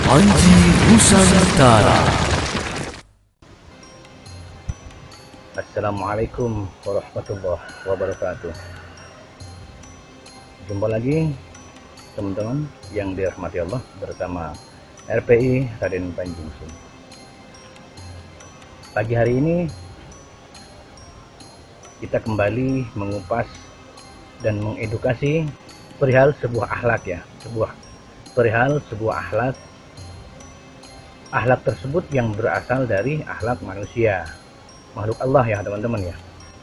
Panji Nusantara. Assalamualaikum warahmatullahi wabarakatuh. Jumpa lagi teman-teman yang dirahmati Allah bersama RPI Raden Panji Muslim. Pagi hari ini kita kembali mengupas dan mengedukasi perihal sebuah akhlak ya, perihal sebuah akhlak tersebut yang berasal dari akhlak manusia, makhluk Allah ya teman-teman ya.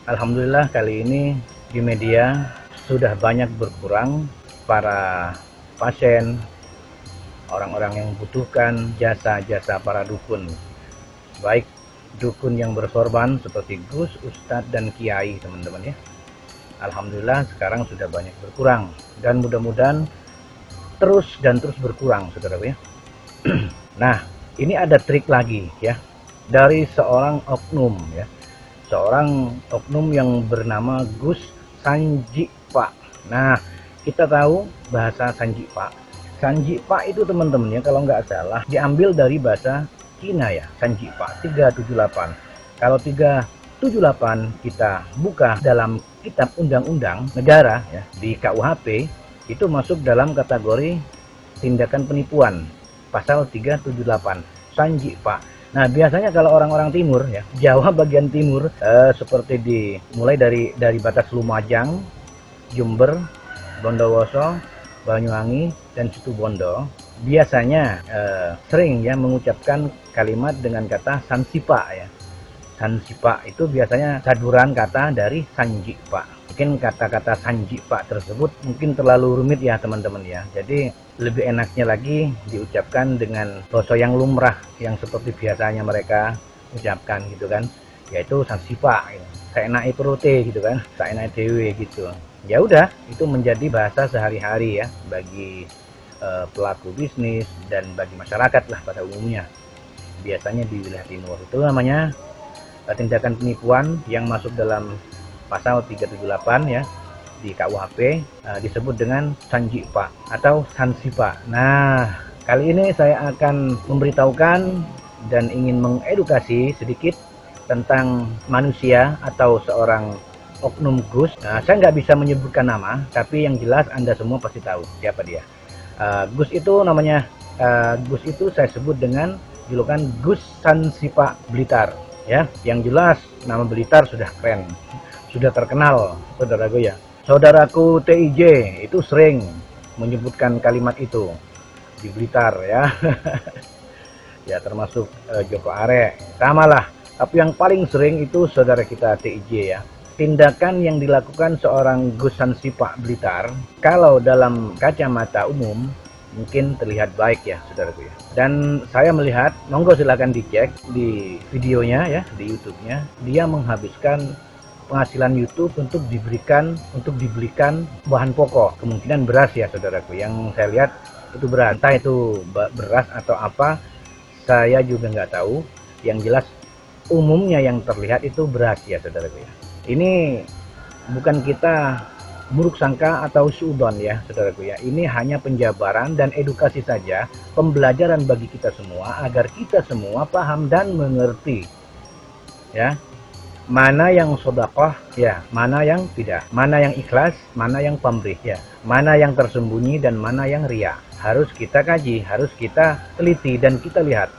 Alhamdulillah kali ini di media sudah banyak berkurang para pasien, orang-orang yang membutuhkan jasa-jasa para dukun, baik dukun yang bersorban seperti gus, ustadz, dan kiai teman-teman ya. Alhamdulillah sekarang sudah banyak berkurang dan mudah-mudahan terus berkurang saudara ya. Nah, ini ada trik lagi ya dari seorang oknum ya, seorang oknum yang bernama Gus Sanjipa. Nah, kita tahu bahasa Sanjipa. Sanjipa itu teman-teman ya, kalau nggak salah diambil dari bahasa Cina ya, Sanjipa 378. Kalau 378 kita buka dalam kitab undang-undang negara ya, di KUHP itu masuk dalam kategori tindakan penipuan. Pasal 378 Sanjipa. Nah, biasanya kalau orang-orang timur ya, Jawa bagian timur seperti mulai dari batas Lumajang, Jember, Bondowoso, Banyuwangi, dan Situbondo, biasanya sering ya mengucapkan kalimat dengan kata Sansipa ya. Sansipa itu biasanya saduran kata dari Sanjipa. Mungkin kata-kata Sanjipa tersebut mungkin terlalu rumit ya teman-teman ya. Jadi lebih enaknya lagi diucapkan dengan bahasa yang lumrah, yang seperti biasanya mereka ucapkan gitu kan, yaitu Sansipa gitu. Saenake perute gitu kan, saenake dewe gitu. Ya udah, itu menjadi bahasa sehari-hari ya bagi pelaku bisnis dan bagi masyarakat lah pada umumnya. Biasanya di wilayah timur itu namanya tindakan penipuan yang masuk dalam pasal 378 ya di KUHP, disebut dengan Sanjipa atau Sansipa. Nah, kali ini saya akan memberitahukan dan ingin mengedukasi sedikit tentang manusia atau seorang oknum Gus. Nah, saya nggak bisa menyebutkan nama, tapi yang jelas Anda semua pasti tahu siapa dia. Gus itu namanya, Gus itu saya sebut dengan julukan Gus Sansipa Blitar. Ya, yang jelas nama Blitar sudah keren, sudah terkenal, saudaraku ya. Saudaraku TIJ itu sering menyebutkan kalimat itu di Blitar ya. Ya termasuk Joko Are, sama lah. Tapi yang paling sering itu saudara kita TIJ ya. Tindakan yang dilakukan seorang Gus Sansipa Blitar, kalau dalam kacamata umum mungkin terlihat baik ya saudaraku ya. Dan saya melihat, monggo silakan dicek di videonya ya, di YouTube-nya, dia menghabiskan penghasilan YouTube untuk dibelikan bahan pokok, kemungkinan beras ya saudaraku. Yang saya lihat itu beras, entah itu beras atau apa, saya juga nggak tahu. Yang jelas umumnya yang terlihat itu beras ya saudaraku ya. Ini bukan kita buruk sangka atau suudon ya saudaraku ya. Ini hanya penjabaran dan edukasi saja, pembelajaran bagi kita semua agar kita semua paham dan mengerti ya, mana yang sedekah ya, mana yang tidak, mana yang ikhlas, mana yang pamrih ya, mana yang tersembunyi dan mana yang ria. Harus kita kaji, harus kita teliti dan kita lihat.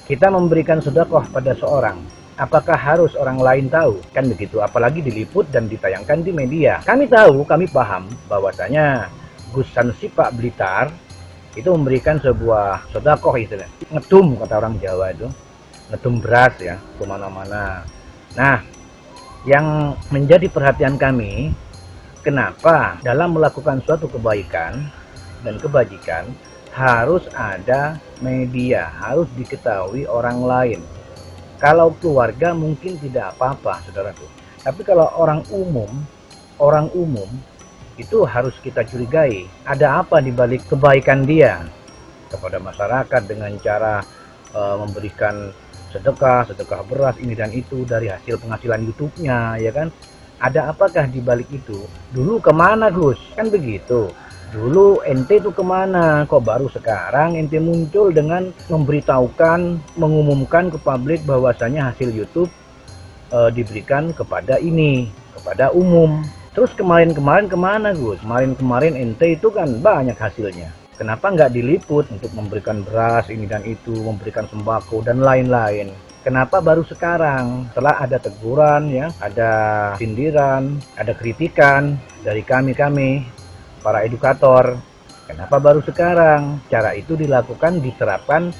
Kita memberikan sedekah pada seorang, apakah harus orang lain tahu? Kan begitu, apalagi diliput dan ditayangkan di media. Kami tahu, kami paham bahwasanya Gus Sansipa Blitar itu memberikan sebuah sedekah istilahnya. Ngedum kata orang Jawa itu. Ngedum beras ya, kemana-mana. Nah, yang menjadi perhatian kami, kenapa dalam melakukan suatu kebaikan dan kebajikan harus ada media, harus diketahui orang lain. Kalau keluarga mungkin tidak apa-apa, saudaraku. Tapi kalau orang umum itu harus kita curigai. Ada apa di balik kebaikan dia kepada masyarakat dengan cara memberikan sedekah beras ini dan itu dari hasil penghasilan YouTube-nya, ya kan? Ada apakah di balik itu? Dulu kemana Gus? Kan begitu. Dulu ente itu kemana? Kok baru sekarang ente muncul dengan memberitahukan, mengumumkan ke publik bahwasanya hasil YouTube diberikan kepada ini, kepada umum. Terus kemarin-kemarin kemana Gus? Kemarin-kemarin ente itu kan banyak hasilnya. Kenapa nggak diliput untuk memberikan beras ini dan itu, memberikan sembako dan lain-lain? Kenapa baru sekarang? Setelah ada teguran, ya, ada sindiran, ada kritikan dari kami para edukator. Kenapa baru sekarang? Cara itu dilakukan, diterapkan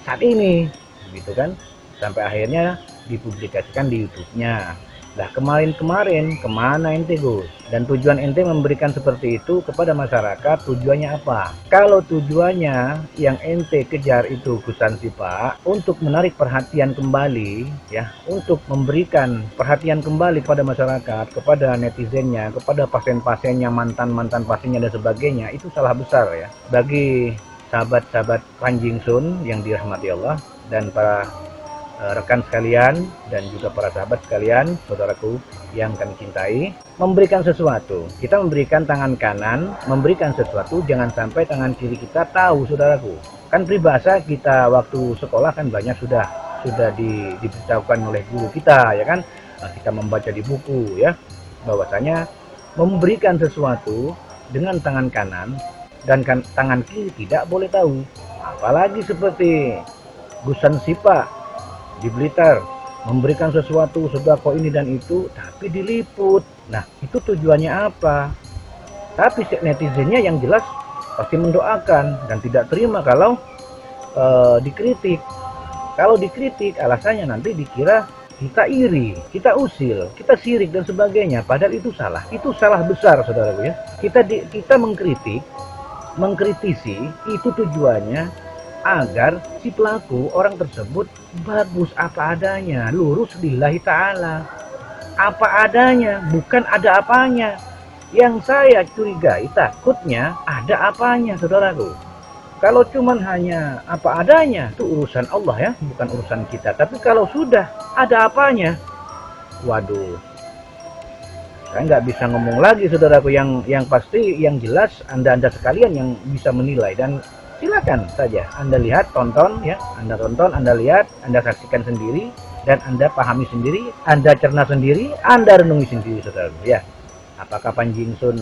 saat ini, gitu kan? Sampai akhirnya dipublikasikan di YouTube-nya. Nah, kemarin-kemarin kemana ente Gus? Dan tujuan ente memberikan seperti itu kepada masyarakat, tujuannya apa? Kalau tujuannya yang ente kejar itu Gus Sansipa untuk menarik perhatian kembali, ya, untuk memberikan perhatian kembali kepada masyarakat, kepada netizennya, kepada pasien-pasiennya, mantan-mantan pasiennya dan sebagainya, itu salah besar ya. Bagi sahabat-sahabat Panjing Sun yang dirahmati Allah dan para rekan sekalian dan juga para sahabat sekalian, saudaraku yang kami cintai, memberikan sesuatu. Kita memberikan tangan kanan, memberikan sesuatu, jangan sampai tangan kiri kita tahu, saudaraku. Kan peribahasa kita waktu sekolah kan banyak sudah diberitahukan oleh guru kita, ya kan? Nah, kita membaca di buku, ya, bahwasanya memberikan sesuatu dengan tangan kanan dan tangan kiri tidak boleh tahu. Apalagi seperti Gus Sansipa di Blitar memberikan sesuatu sembako ini dan itu, tapi diliput. Nah, itu tujuannya apa? Tapi netizennya yang jelas pasti mendoakan dan tidak terima kalau dikritik. Kalau dikritik, alasannya nanti dikira kita iri, kita usil, kita sirik dan sebagainya. Padahal itu salah. Itu salah besar, saudaraku ya. Kita mengkritisi itu tujuannya agar si pelaku, orang tersebut, bagus apa adanya, lurus lillahi ta'ala, apa adanya, bukan ada apanya. Yang saya curigai, takutnya ada apanya, saudaraku. Kalau cuman hanya apa adanya, itu urusan Allah ya, bukan urusan kita. Tapi kalau sudah ada apanya, waduh, saya nggak bisa ngomong lagi, saudaraku. Yang pasti, yang jelas, anda sekalian yang bisa menilai. Dan silakan saja Anda lihat, tonton ya, Anda tonton, Anda lihat, Anda saksikan sendiri dan Anda pahami sendiri, Anda cerna sendiri, Anda renungi sendiri, saudara ya. Apakah Panjing Sun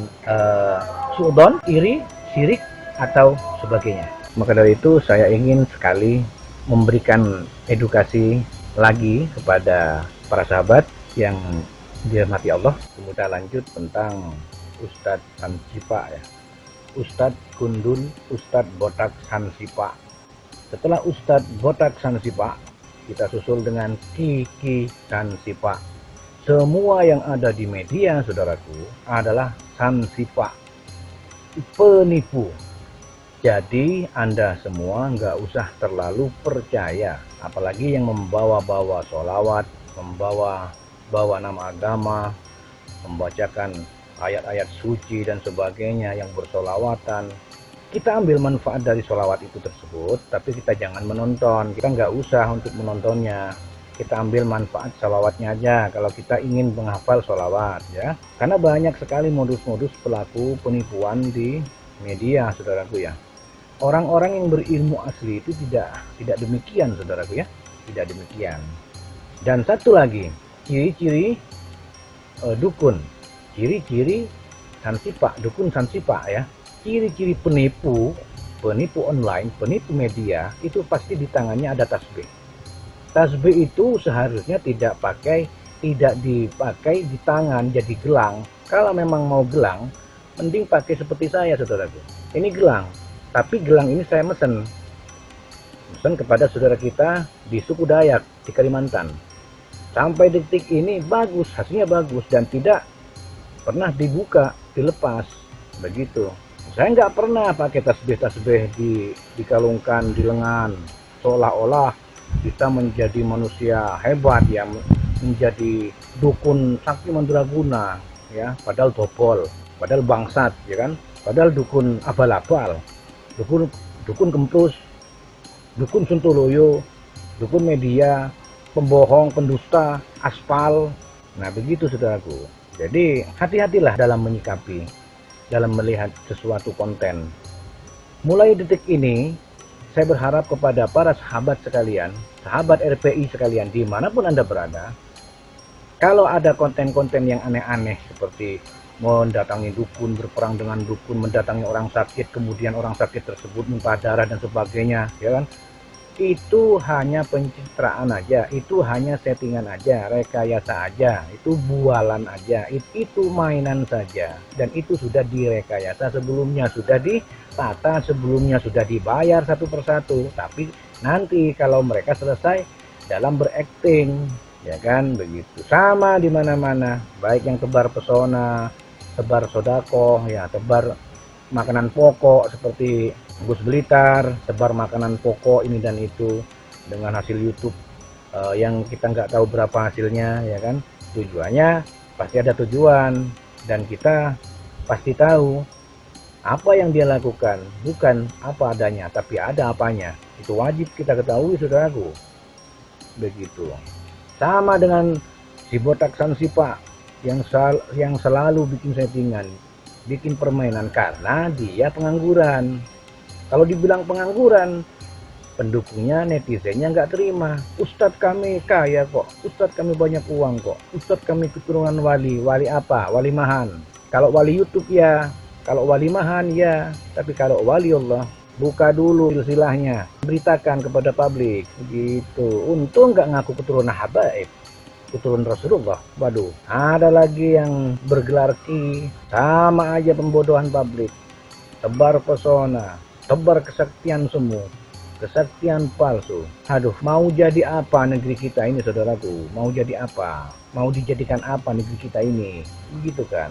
suudon, iri, syirik atau sebagainya. Maka dari itu saya ingin sekali memberikan edukasi lagi kepada para sahabat yang dirahmati Allah. Kemudian lanjut tentang Ustadz Sansipa ya. Ustadz Gundul, Ustadz Botak Sansipa. Setelah Ustadz Botak Sansipa, kita susul dengan Kiki Sansipa. Semua yang ada di media, saudaraku, adalah Sansipa, penipu. Jadi Anda semua nggak usah terlalu percaya, apalagi yang membawa-bawa sholawat, membawa nama agama, membacakan ayat-ayat suci dan sebagainya yang bersolawatan. Kita ambil manfaat dari solawat itu tersebut, tapi kita jangan menonton. Kita nggak usah untuk menontonnya. Kita ambil manfaat solawatnya aja kalau kita ingin menghafal solawat ya. Karena banyak sekali modus-modus pelaku penipuan di media, saudaraku ya. Orang-orang yang berilmu asli itu tidak demikian, saudaraku ya. Tidak demikian. Dan satu lagi, ciri-ciri dukun. Ciri-ciri Sansipa, dukun Sansipa ya. Ciri-ciri penipu online, penipu media, itu pasti di tangannya ada tasbih. Tasbih itu seharusnya tidak dipakai di tangan jadi gelang. Kalau memang mau gelang, mending pakai seperti saya, saudaraku. Ini gelang, tapi gelang ini saya mesen kepada saudara kita di suku Dayak di Kalimantan. Sampai detik ini bagus, hasilnya bagus dan tidak pernah dibuka, dilepas, begitu. Saya nggak pernah pakai tasbih dikalungkan di lengan, seolah-olah kita menjadi manusia hebat ya, menjadi dukun sakti mandraguna ya, padahal bobol, padahal bangsat ya kan, padahal dukun abal-abal, dukun kemprus, dukun suntoloyo, dukun media, pembohong, pendusta, aspal. Nah begitu, saudaraku. Jadi hati-hatilah dalam menyikapi dalam melihat sesuatu konten. Mulai detik ini, saya berharap kepada para sahabat sekalian, sahabat RPI sekalian, dimanapun Anda berada, kalau ada konten-konten yang aneh-aneh seperti mendatangi dukun, berperang dengan dukun, mendatangi orang sakit, kemudian orang sakit tersebut muntah darah dan sebagainya, ya kan? Itu hanya pencitraan aja, itu hanya settingan aja, rekayasa aja, itu bualan aja, itu mainan saja, dan itu sudah direkayasa sebelumnya, sudah ditata sebelumnya, sudah dibayar satu persatu. Tapi nanti kalau mereka selesai dalam berakting, ya kan, begitu. Sama di mana-mana, baik yang tebar pesona, tebar sodako, ya, tebar makanan pokok seperti Gus Blitar, tebar makanan pokok ini dan itu dengan hasil YouTube yang kita nggak tahu berapa hasilnya, ya kan. Tujuannya pasti ada tujuan, dan kita pasti tahu apa yang dia lakukan, bukan apa adanya, tapi ada apanya. Itu wajib kita ketahui, saudaraku. Begitu. Sama dengan si botak Sansipa yang selalu bikin settingan, bikin permainan karena dia pengangguran. Kalau dibilang pengangguran, pendukungnya, netizennya nggak terima. Ustadz kami kaya kok, Ustadz kami banyak uang kok, Ustadz kami keturunan wali. Wali apa? Wali Mahan. Kalau wali YouTube ya, kalau wali Mahan ya, tapi kalau wali Allah, buka dulu silsilahnya, beritakan kepada publik. Begitu. Untung nggak ngaku keturunan habaib, keturunan Rasulullah. Waduh, ada lagi yang bergelar ki, sama aja pembodohan publik, tebar pesona, tebar kesaktian semu, kesaktian palsu. Aduh, mau jadi apa negeri kita ini, saudaraku? Mau jadi apa? Mau dijadikan apa negeri kita ini? Begitu kan?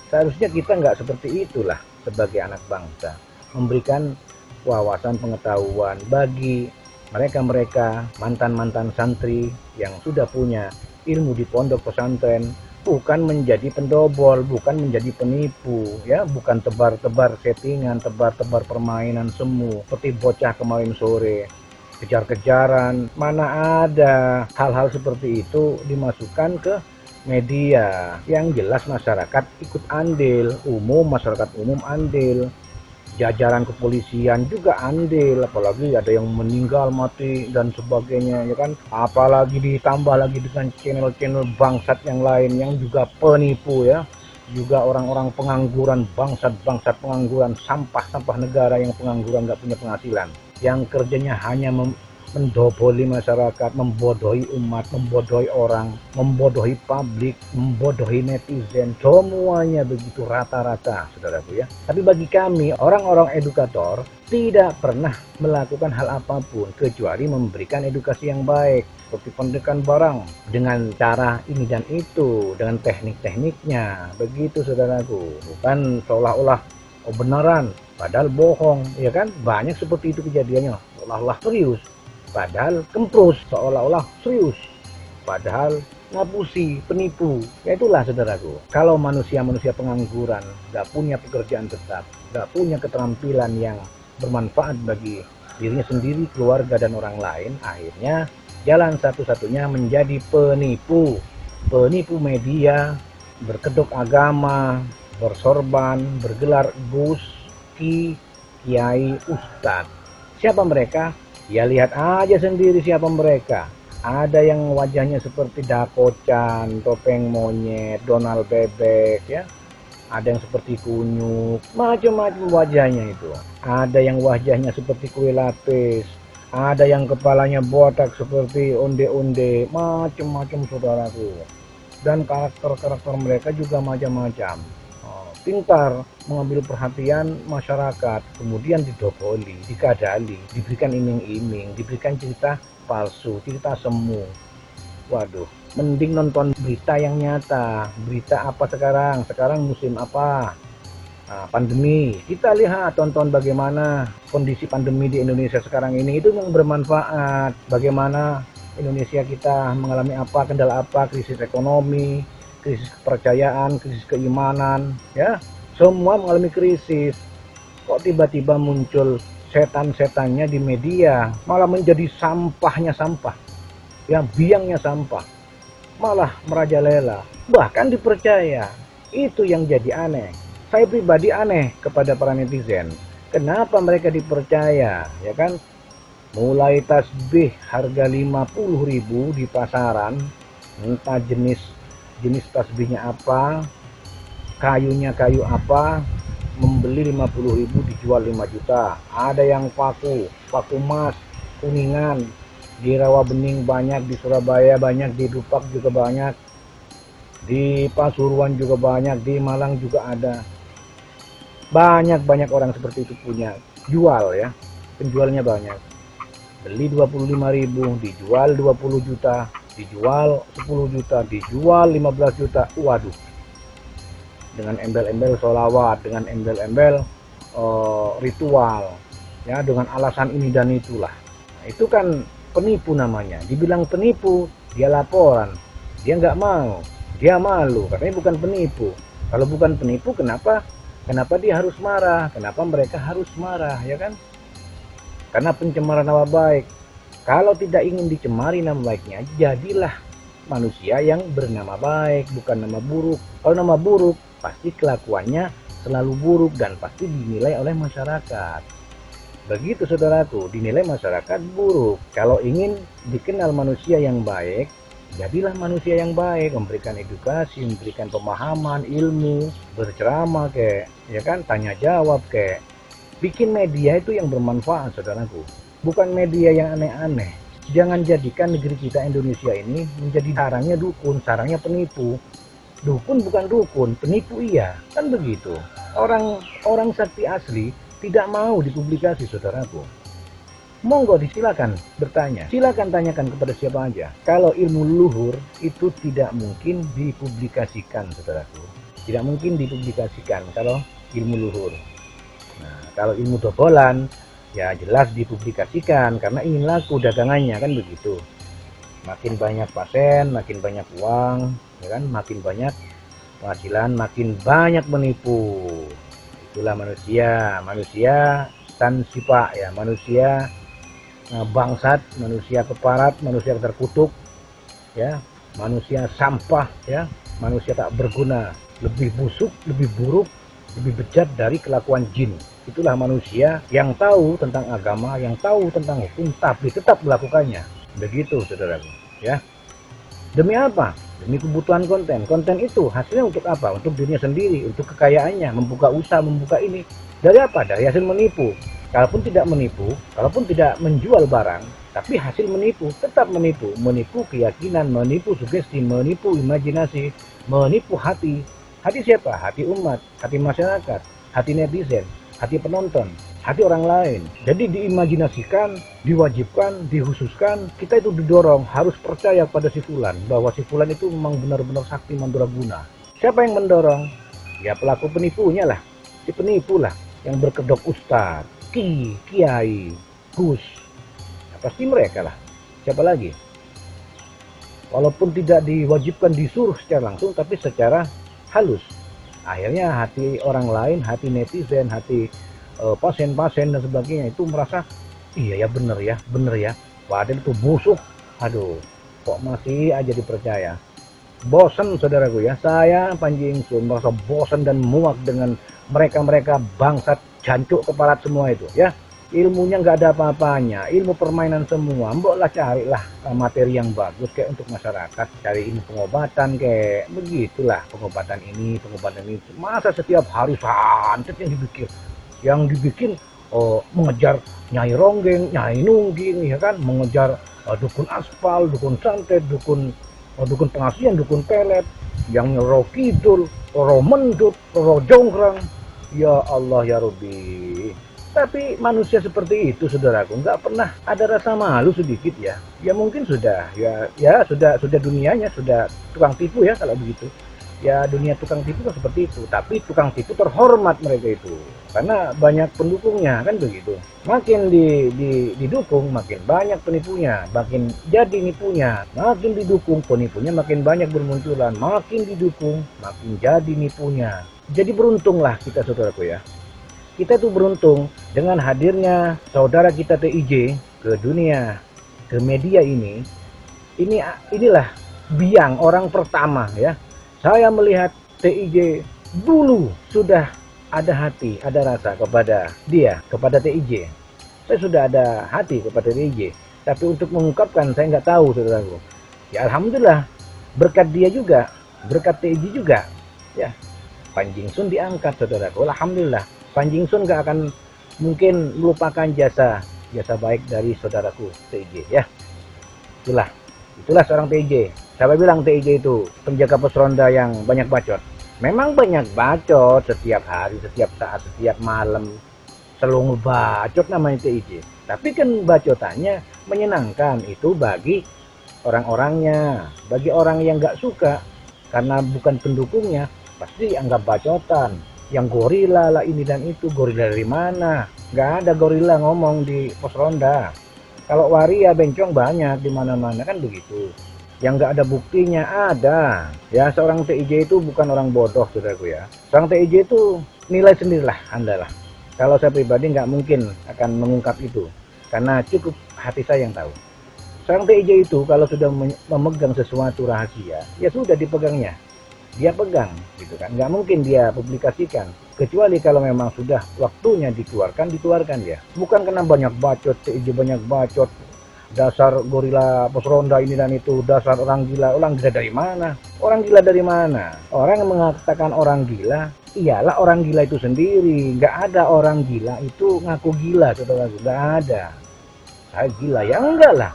Seharusnya kita nggak seperti itulah sebagai anak bangsa. Memberikan wawasan pengetahuan bagi mereka-mereka mantan-mantan santri yang sudah punya ilmu di pondok pesantren, bukan menjadi pendobol, bukan menjadi penipu, ya, bukan tebar-tebar settingan, tebar-tebar permainan semu seperti bocah kemarin sore, kejar-kejaran. Mana ada hal-hal seperti itu dimasukkan ke media. Yang jelas masyarakat ikut andil, masyarakat umum andil, jajaran kepolisian juga andil, apalagi ada yang meninggal mati dan sebagainya, ya kan. Apalagi ditambah lagi dengan channel-channel bangsat yang lain yang juga penipu, ya, juga orang-orang pengangguran, bangsat pengangguran, sampah negara yang pengangguran, nggak punya penghasilan, yang kerjanya hanya mendoboli masyarakat, membodohi umat, membodohi orang, membodohi publik, membodohi netizen. Semuanya begitu rata-rata, saudaraku, ya. Tapi bagi kami, orang-orang edukator, tidak pernah melakukan hal apapun kecuali memberikan edukasi yang baik, seperti pendidikan barang dengan cara ini dan itu, dengan teknik-tekniknya. Begitu, saudaraku. Bukan seolah-olah beneran padahal bohong, ya kan. Banyak seperti itu kejadiannya, seolah-olah serius padahal kemprus, seolah-olah serius padahal ngapusi, penipu. Ya itulah, saudaraku. Kalau manusia-manusia pengangguran, gak punya pekerjaan tetap, gak punya keterampilan yang bermanfaat bagi dirinya sendiri, keluarga, dan orang lain, akhirnya jalan satu-satunya menjadi penipu. Penipu media, berkedok agama, bersorban, bergelar gus, ki, kiai, ustadz. Siapa mereka? Ya lihat aja sendiri siapa mereka. Ada yang wajahnya seperti Dako-chan, topeng monyet, Donald bebek, ya. Ada yang seperti kunyuk, macam-macam wajahnya itu. Ada yang wajahnya seperti kue lapis, ada yang kepalanya botak seperti onde-onde, macam-macam, saudaraku. Dan karakter-karakter mereka juga macam-macam. Pintar mengambil perhatian masyarakat, kemudian didoboli, dikadali, diberikan iming-iming, diberikan cerita palsu, cerita semu. Waduh, mending nonton berita yang nyata. Berita apa sekarang? Sekarang musim apa? Pandemi. Kita lihat, tonton bagaimana kondisi pandemi di Indonesia sekarang ini, itu yang bermanfaat. Bagaimana Indonesia kita mengalami apa, kendala apa, krisis ekonomi, krisis kepercayaan, krisis keimanan, ya, semua mengalami krisis. Kok tiba-tiba muncul setan-setannya di media, malah menjadi sampahnya sampah, yang biangnya sampah, malah merajalela, bahkan dipercaya. Itu yang jadi aneh. Saya pribadi aneh kepada para netizen. Kenapa mereka dipercaya, ya kan? Mulai tasbih harga 50.000 di pasaran, entah jenis tasbihnya apa, kayunya kayu apa, membeli 50.000 dijual 5 juta. Ada yang paku emas, kuningan, di Rawabening banyak, di Surabaya banyak, di Dupak juga banyak, di Pasuruan juga banyak, di Malang juga ada. Banyak orang seperti itu punya, jual ya, penjualnya banyak. Beli 25.000, dijual 20 juta, dijual 10 juta, dijual 15 juta. Waduh, dengan embel-embel sholawat, dengan embel-embel ritual, ya, dengan alasan ini dan itulah. Nah, itu kan penipu namanya. Dibilang penipu, dia laporan, dia nggak mau, dia malu, katanya bukan penipu. Kalau bukan penipu, kenapa dia harus marah? Kenapa mereka harus marah, ya kan? Karena pencemaran nama baik. Kalau tidak ingin dicemari nama baiknya, jadilah manusia yang bernama baik, bukan nama buruk. Kalau nama buruk, pasti kelakuannya selalu buruk dan pasti dinilai oleh masyarakat. Begitu saudaraku, dinilai masyarakat buruk. Kalau ingin dikenal manusia yang baik, jadilah manusia yang baik, memberikan edukasi, memberikan pemahaman, ilmu, berceramah kayak, ya kan, tanya jawab kayak. Bikin media itu yang bermanfaat saudaraku, bukan media yang aneh-aneh. Jangan jadikan negeri kita Indonesia ini menjadi sarangnya dukun, sarangnya penipu. Dukun bukan dukun, penipu iya, kan begitu. Orang sakti asli tidak mau dipublikasi saudaraku. Monggo silakan bertanya, silakan tanyakan kepada siapa aja. Kalau ilmu leluhur itu tidak mungkin dipublikasikan saudaraku, tidak mungkin dipublikasikan kalau ilmu luhur. Nah, kalau ilmu dobolan ya jelas dipublikasikan karena ingin laku dagangannya, kan begitu. Makin banyak pasien, makin banyak uang, ya kan, makin banyak penghasilan, makin banyak menipu. Itulah manusia tan sipa ya, manusia bangsat, manusia keparat, manusia terkutuk, ya, manusia sampah, ya, manusia tak berguna, lebih busuk, lebih buruk, lebih bejat dari kelakuan jin. Itulah manusia yang tahu tentang agama, yang tahu tentang hukum, tapi tetap melakukannya. Begitu saudaraku, ya. Demi apa? Demi kebutuhan konten. Konten itu hasilnya untuk apa? Untuk dirinya sendiri, untuk kekayaannya, membuka usaha, membuka ini. Dari apa? Dari hasil menipu. Kalaupun tidak menipu, kalaupun tidak menjual barang, tapi hasil menipu, tetap menipu. Menipu keyakinan, menipu sugesti, menipu imajinasi, menipu hati. Hati siapa? Hati umat, hati masyarakat, hati netizen, hati penonton, hati orang lain. Jadi diimajinasikan, diwajibkan, dihususkan, kita itu didorong harus percaya pada si fulan, bahwa si fulan itu memang benar-benar sakti mandraguna. Siapa yang mendorong? Ya pelaku penipunya lah, si penipu lah, yang berkedok ustadz, kiai, gus. Ya, pasti mereka lah. Siapa lagi? Walaupun tidak diwajibkan disuruh secara langsung, tapi secara halus. Akhirnya hati orang lain, hati netizen, hati pasien-pasien dan sebagainya itu merasa iya ya, bener ya, padahal itu busuk. Aduh, kok masih aja dipercaya. Bosan saudaraku ya, saya Panji Ingsun merasa bosan dan muak dengan mereka-mereka bangsat jancuk keparat semua itu ya. Ilmunya nggak ada apa-apanya, ilmu permainan semua. Mboklah carilah materi yang bagus kayak untuk masyarakat, cari ini pengobatan kayak begitulah, pengobatan ini. Masa setiap hari santet yang dibikin mengejar nyai ronggeng, nyai nungging, ya kan, mengejar dukun aspal, dukun santet, dukun pengasihan, dukun pelet, yang roh kidul, roh mendut, roh jonggrang. Ya Allah ya Rabbi. Tapi manusia seperti itu saudaraku, nggak pernah ada rasa malu sedikit ya. Ya mungkin sudah sudah dunianya, sudah tukang tipu ya kalau begitu. Ya dunia tukang tipu kan seperti itu, tapi tukang tipu terhormat mereka itu karena banyak pendukungnya, kan begitu. Makin didukung makin banyak penipunya, makin jadi nipunya. Makin didukung penipunya makin banyak bermunculan, makin didukung makin jadi nipunya. Jadi beruntunglah kita saudaraku ya. Kita itu beruntung dengan hadirnya saudara kita TIJ ke dunia, ke media ini. Inilah biang orang pertama ya. Saya melihat TIJ dulu sudah ada hati, ada rasa kepada dia, kepada TIJ. Saya sudah ada hati kepada TIJ, tapi untuk mengungkapkan saya nggak tahu, saudaraku. Ya alhamdulillah, berkat dia juga, berkat TIJ juga, ya Panjing Sun diangkat, saudaraku. Alhamdulillah, Panjing Sun nggak akan mungkin melupakan jasa baik dari saudaraku TIJ, ya. Itulah seorang TIJ. Siapa bilang TIJ itu penjaga pos ronda yang banyak bacot? Memang banyak bacot setiap hari, setiap saat, setiap malam. Selalu bacot namanya TIJ. Tapi kan bacotannya menyenangkan itu bagi orang-orangnya. Bagi orang yang nggak suka karena bukan pendukungnya, pasti anggap bacotan. Yang gorila lah ini dan itu. Gorila dari mana? Nggak ada gorila ngomong di pos ronda. Kalau waria bencong banyak di mana-mana, kan begitu. Yang nggak ada buktinya ada. Ya, seorang TIJ itu bukan orang bodoh, saudaraku ya. Seorang TIJ itu nilai sendirilah Anda lah. Kalau saya pribadi nggak mungkin akan mengungkap itu, karena cukup hati saya yang tahu. Seorang TIJ itu kalau sudah memegang sesuatu rahasia, ya sudah dipegangnya. Dia pegang, gitu kan. Nggak mungkin dia publikasikan. Kecuali kalau memang sudah waktunya dikeluarkan ya. Bukan karena banyak bacot, TIJ banyak bacot. Dasar gorila pos ronda ini dan itu, dasar orang gila. Orang gila dari mana? Orang gila dari mana? Orang yang mengatakan orang gila, iyalah orang gila itu sendiri. Nggak ada orang gila itu ngaku gila, saudara. Nggak ada. Saya gila, ya enggak lah.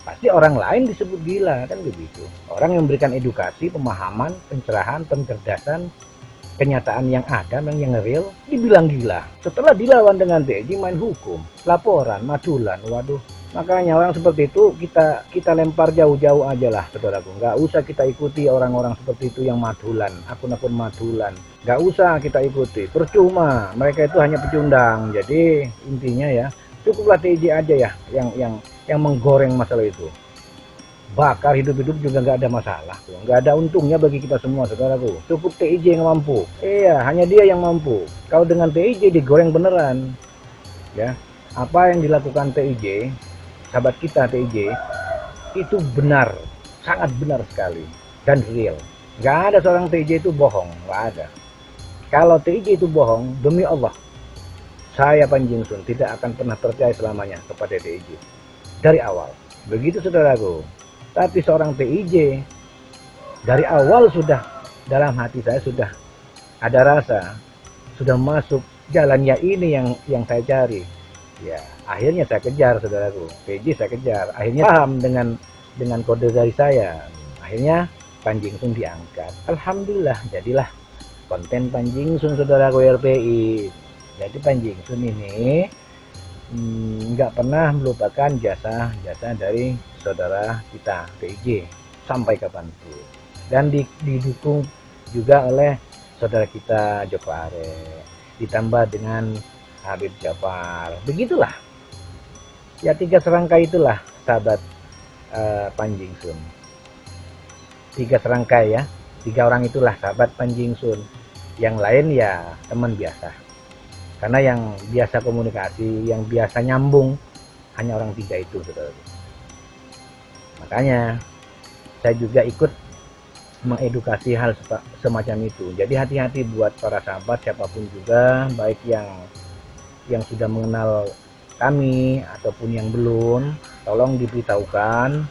Pasti orang lain disebut gila, kan begitu. Orang yang memberikan edukasi, pemahaman, pencerahan, pencerdasan, kenyataan yang ada, yang real, dibilang gila. Setelah dilawan dengan TIJ, main hukum, laporan, madulan, waduh. Makanya orang seperti itu kita lempar jauh-jauh aja lah, saudaraku. Nggak usah kita ikuti orang-orang seperti itu yang madulan, akun-akun madulan. Nggak usah kita ikuti, percuma. Mereka itu hanya pecundang. Jadi intinya ya, cukuplah TIJ aja ya yang menggoreng masalah itu. Bakar hidup-hidup juga nggak ada masalah, nggak ada untungnya bagi kita semua, saudaraku. Cukup TIJ yang mampu. Iya, hanya dia yang mampu. Kalau dengan TIJ digoreng beneran, ya apa yang dilakukan TIJ, sahabat kita TIJ, itu benar, sangat benar sekali dan real. Nggak ada seorang TIJ itu bohong, nggak ada. Kalau TIJ itu bohong, demi Allah, saya Panjing Sun tidak akan pernah percaya selamanya kepada TIJ dari awal. Begitu, saudaraku. Tapi seorang TIJ dari awal sudah dalam hati saya sudah ada rasa, sudah masuk jalannya ini yang saya cari. Ya, akhirnya saya kejar, saudaraku. TIJ saya kejar. Akhirnya paham dengan kode dari saya. Akhirnya Panjing Sun diangkat. Alhamdulillah, jadilah konten Panjing Sun, saudaraku RPI. Jadi Panjing Sun ini nggak pernah melupakan jasa dari saudara kita TIJ sampai kapanpun, dan didukung juga oleh saudara kita Joko Are, ditambah dengan Habib Jafar. Begitulah ya, 3 serangkai itulah sahabat Panjing Sun. 3 serangkai ya, 3 orang itulah sahabat Panjing Sun. Yang lain ya teman biasa. Karena yang biasa komunikasi, yang biasa nyambung, hanya orang 3 itu, saudara. Makanya saya juga ikut mengedukasi hal semacam itu. Jadi hati-hati buat para sahabat siapapun juga, baik yang sudah mengenal kami ataupun yang belum, tolong diberitahukan.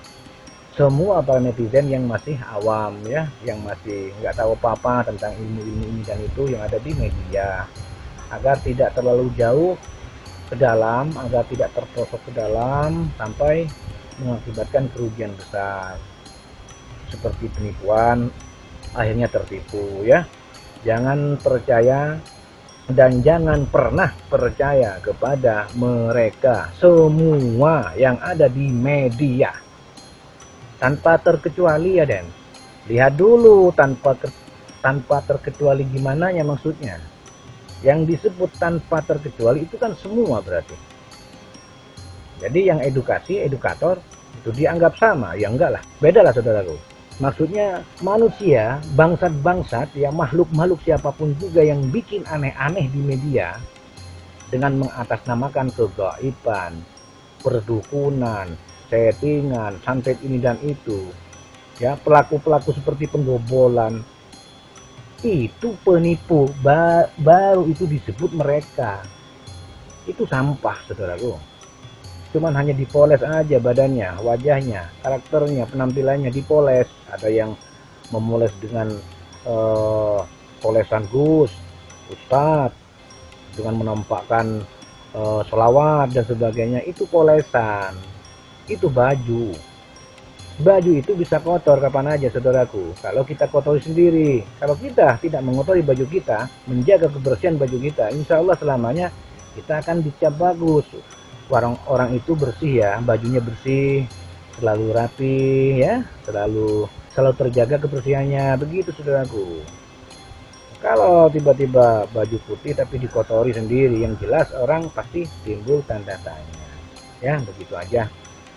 Semua para netizen yang masih awam ya, yang masih nggak tahu apa-apa tentang ilmu ini dan itu yang ada di media, agar tidak terlalu jauh ke dalam, agar tidak terperosok ke dalam sampai mengakibatkan kerugian besar seperti penipuan, akhirnya tertipu ya. Jangan percaya dan jangan pernah percaya kepada mereka semua yang ada di media tanpa terkecuali ya, Den. Lihat dulu tanpa terkecuali gimana ya maksudnya. Yang disebut tanpa terkecuali itu kan semua berarti. Jadi yang edukator itu dianggap sama, ya enggak lah, beda lah, saudaraku. Maksudnya manusia, bangsat-bangsat, ya makhluk-makhluk siapapun juga yang bikin aneh-aneh di media dengan mengatasnamakan kegaiban, perdukunan, settingan, santet ini dan itu, ya pelaku-pelaku seperti penggobolan, itu penipu. Baru itu disebut mereka. Itu sampah, saudaraku. Cuman hanya dipoles aja badannya, wajahnya, karakternya, penampilannya dipoles. Ada yang memoles dengan polesan Gus, Ustadz, dengan menampakkan selawat dan sebagainya. Itu polesan, itu baju. Baju itu bisa kotor kapan aja, saudaraku, kalau kita kotori sendiri. Kalau kita tidak mengotori baju kita, menjaga kebersihan baju kita, insya Allah selamanya kita akan dicap bagus. Orang itu bersih ya, bajunya bersih, selalu rapi ya, selalu terjaga kebersihannya. Begitu, saudaraku. Kalau tiba-tiba baju putih tapi dikotori sendiri, yang jelas orang pasti timbul tanda tanya. Ya, begitu aja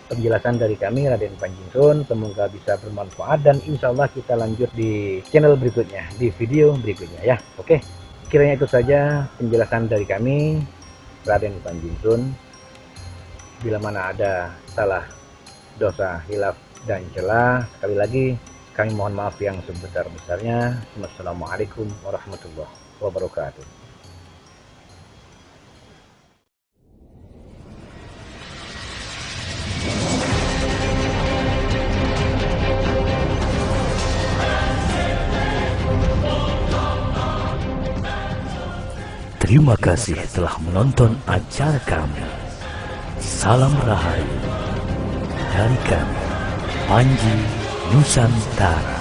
penjelasan dari kami, Raden Panjing Sun. Semoga bisa bermanfaat, dan insya Allah kita lanjut di channel berikutnya, di video berikutnya ya. Oke, kiranya itu saja penjelasan dari kami, Raden Panjing Sun. Bila mana ada salah, dosa, hilaf, dan celah, sekali lagi kami mohon maaf yang sebesar-besarnya. Wassalamualaikum warahmatullahi wabarakatuh. Terima kasih telah menonton acara kami. Salam Rahayu dari kami, Panji Nusantara.